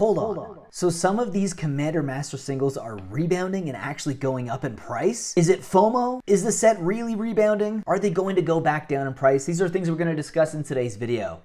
Hold on. So some of these Commander Master singles are rebounding and actually going up in price? Is it FOMO? Is the set really rebounding? Are they going to go back down in price? These are things we're going to discuss in today's video.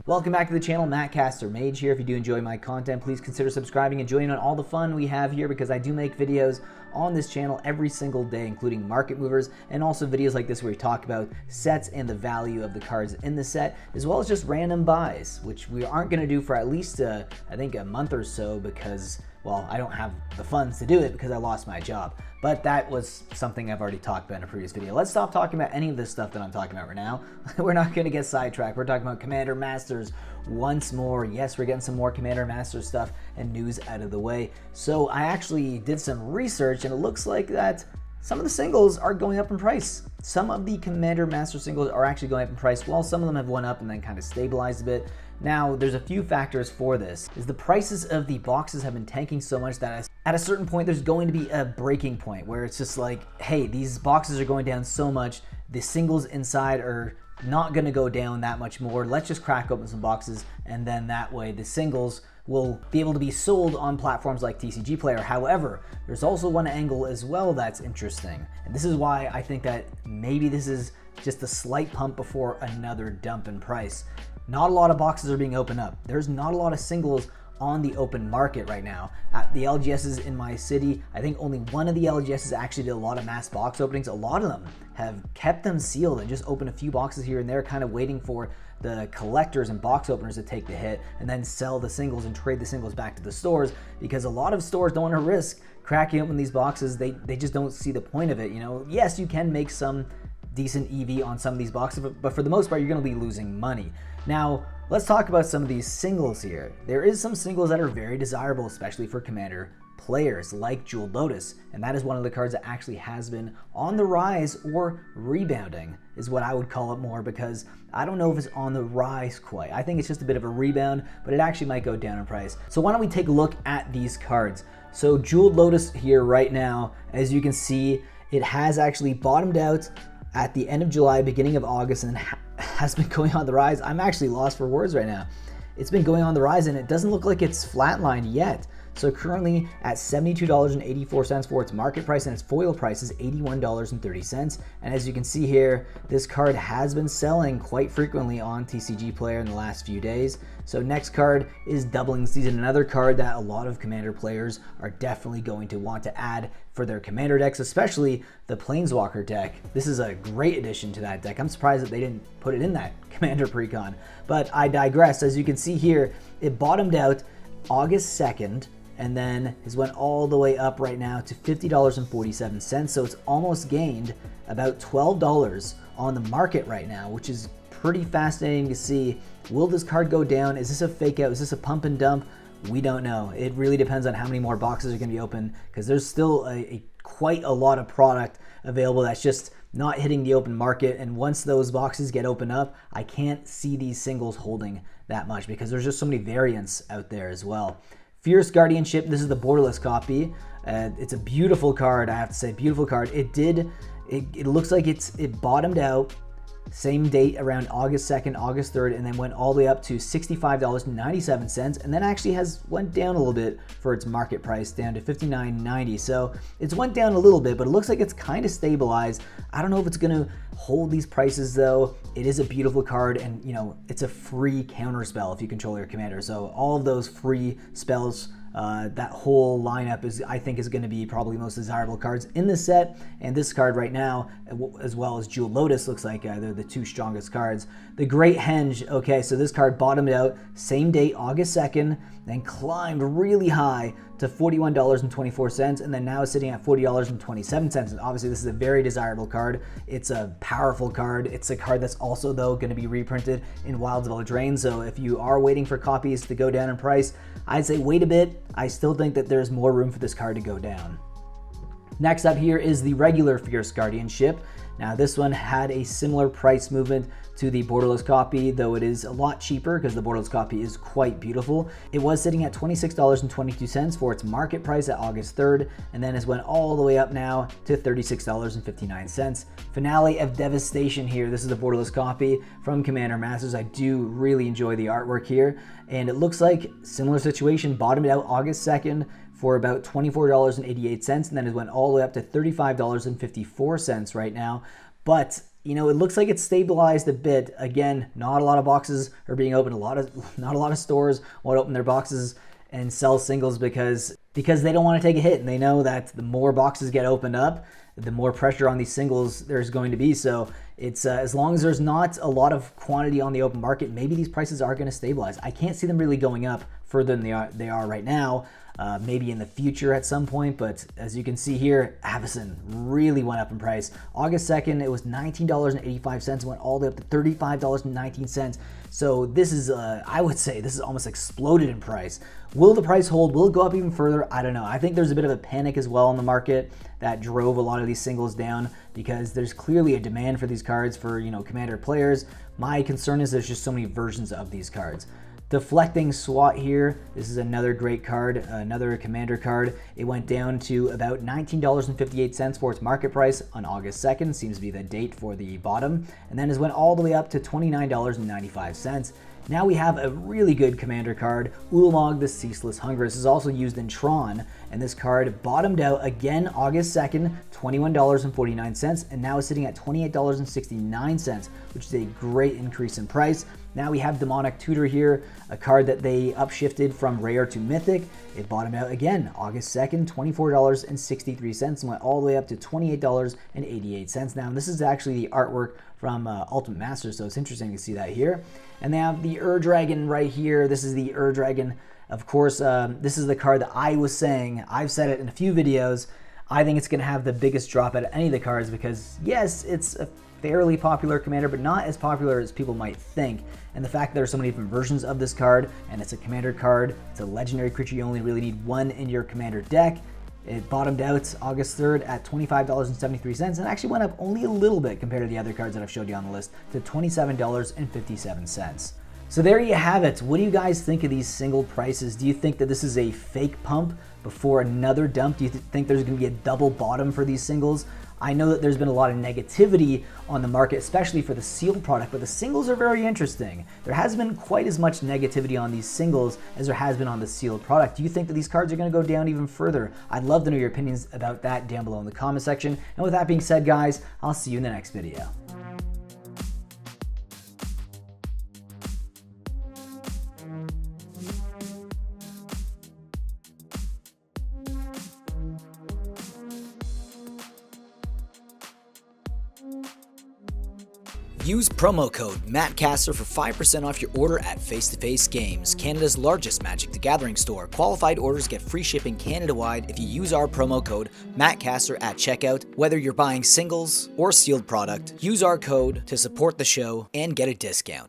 Welcome back to the channel, Mattcaster. Mage here. If you do enjoy my content, please consider subscribing and joining on all the fun we have here, because I do make videos on this channel every single day, including market movers and also videos like this where we talk about sets and the value of the cards in the set, as well as just random buys, which we aren't going to do for at least, I think, a month or so, because, well, I don't have the funds to do it because I lost my job. But that was something I've already talked about in a previous video. Let's stop talking about any of this stuff that I'm talking about right now. We're not going to get sidetracked. We're talking about Commander Masters once more. Yes, we're getting some more Commander Masters stuff and news out of the way. So I actually did some research, and it looks like that some of the singles are going up in price. Some of the Commander Master singles are actually going up in price, while some of them have went up and then kind of stabilized a bit. Now, there's a few factors for this. Is the prices of the boxes have been tanking so much that at a certain point, there's going to be a breaking point where it's just like, hey, these boxes are going down so much, the singles inside are not going to go down that much more. Let's just crack open some boxes, and then that way the singles will be able to be sold on platforms like TCG Player. However, there's also one angle as well that's interesting, and this is why I think that maybe this is just a slight pump before another dump in price. Not a lot of boxes are being opened up. There's not a lot of singles on the open market right now. At the LGSs in my city, I think only one of the LGSs actually did a lot of mass box openings. A lot of them have kept them sealed and just opened a few boxes here and there, kind of waiting for the collectors and box openers to take the hit and then sell the singles and trade the singles back to the stores, because a lot of stores don't want to risk cracking open these boxes. They just don't see the point of it. You know, yes, you can make some decent EV on some of these boxes, but for the most part, you're going to be losing money. Now, let's talk about some of these singles here. There is some singles that are very desirable, especially for Commander players, like Jeweled Lotus, and that is one of the cards that actually has been on the rise, or rebounding is what I would call it more, because I don't know if it's on the rise quite. I think it's just a bit of a rebound, but it actually might go down in price. So why don't we take a look at these cards. So Jeweled Lotus here right now, as you can see, it has actually bottomed out at the end of July, beginning of August, and has been going on the rise. I'm actually lost for words right now. It's been going on the rise, and it doesn't look like it's flatlined yet. So currently at $72.84 for its market price, and its foil price is $81.30. And as you can see here, this card has been selling quite frequently on TCG Player in the last few days. So next card is Doubling Season, another card that a lot of Commander players are definitely going to want to add for their Commander decks, especially the Planeswalker deck. This is a great addition to that deck. I'm surprised that they didn't put it in that Commander Precon, but I digress. As you can see here, it bottomed out August 2nd, and then has went all the way up right now to $50.47. So it's almost gained about $12 on the market right now, which is pretty fascinating to see. Will this card go down? Is this a fake out? Is this a pump and dump? We don't know. It really depends on how many more boxes are going to be open, because there's still quite a lot of product available that's just not hitting the open market. And once those boxes get opened up, I can't see these singles holding that much, because there's just so many variants out there as well. Fierce Guardianship, this is the borderless copy. It's a beautiful card, I have to say, beautiful card. It looks like it bottomed out same date around August 2nd, August 3rd, and then went all the way up to $65.97, and then actually went down a little bit for its market price, down to $59.90. So it's went down a little bit, but it looks like it's kind of stabilized. I don't know if it's going to hold these prices though. It is a beautiful card, and you know, it's a free counter spell if you control your commander. So all of those free spells, that whole lineup I think is going to be probably the most desirable cards in the set. And this card right now, as well as Jeweled Lotus, looks like they're the two strongest cards. The Great Henge, okay, so this card bottomed out same date, August 2nd, then climbed really high to $41.24, and then now is sitting at $40.27. And obviously this is a very desirable card. It's a powerful card. It's a card that's also though going to be reprinted in Wilds of Eldraine. So if you are waiting for copies to go down in price, I'd say wait a bit. I still think that there's more room for this card to go down. Next up here is the regular Fierce Guardianship. Now this one had a similar price movement to the borderless copy, though it is a lot cheaper because the borderless copy is quite beautiful. It was sitting at $26.22 for its market price at August 3rd, and then it went all the way up now to $36.59. Finale of Devastation here. This is the borderless copy from Commander Masters. I do really enjoy the artwork here, and it looks like similar situation, bottomed out August 2nd for about $24.88, and then it went all the way up to $35.54 right now. But you know, it looks like it's stabilized a bit. Again, not a lot of boxes are being opened. Not a lot of stores want to open their boxes and sell singles because they don't want to take a hit, and they know that the more boxes get opened up, the more pressure on these singles there's going to be. So it's as long as there's not a lot of quantity on the open market, maybe these prices are going to stabilize. I can't see them really going up further than they are right now. Maybe in the future at some point, but as you can see here, Avacyn really went up in price. August 2nd, it was $19.85, went all the way up to $35.19. So this is, I would say, this is almost exploded in price. Will the price hold? Will it go up even further? I don't know. I think there's a bit of a panic as well in the market that drove a lot of these singles down because there's clearly a demand for these cards for, you know, Commander players. My concern is there's just so many versions of these cards. Deflecting SWAT here, this is another great card, another Commander card. It went down to about $19.58 for its market price on August 2nd, seems to be the date for the bottom, and then it went all the way up to $29.95. Now we have a really good Commander card, Ulamog the Ceaseless Hunger. This is also used in Tron, and this card bottomed out again August 2nd, $21.49, and now is sitting at $28.69, which is a great increase in price. Now we have Demonic Tutor here, a card that they upshifted from rare to mythic. It bottomed out again August 2nd, $24.63, and went all the way up to $28.88. Now this is actually the artwork from Ultimate Masters, so it's interesting to see that here. And they have the Dragon right here. This is the Dragon. Of course, this is the card that I was saying, I've said it in a few videos, I think it's going to have the biggest drop out of any of the cards because, yes, it's a fairly popular commander, but not as popular as people might think. And the fact that there are so many different versions of this card, and it's a commander card, it's a legendary creature, you only really need one in your commander deck. It bottomed out August 3rd at $25.73 and actually went up only a little bit compared to the other cards that I've showed you on the list to $27.57. So there you have it. What do you guys think of these single prices? Do you think that this is a fake pump before another dump? Do you think there's going to be a double bottom for these singles? I know that there's been a lot of negativity on the market, especially for the sealed product, but the singles are very interesting. There hasn't been quite as much negativity on these singles as there has been on the sealed product. Do you think that these cards are going to go down even further? I'd love to know your opinions about that down below in the comment section. And with that being said, guys, I'll see you in the next video. Use promo code Mattcaster for 5% off your order at Face to Face Games, Canada's largest Magic the Gathering store. Qualified orders get free shipping Canada-wide if you use our promo code Mattcaster at checkout. Whether you're buying singles or sealed product, use our code to support the show and get a discount.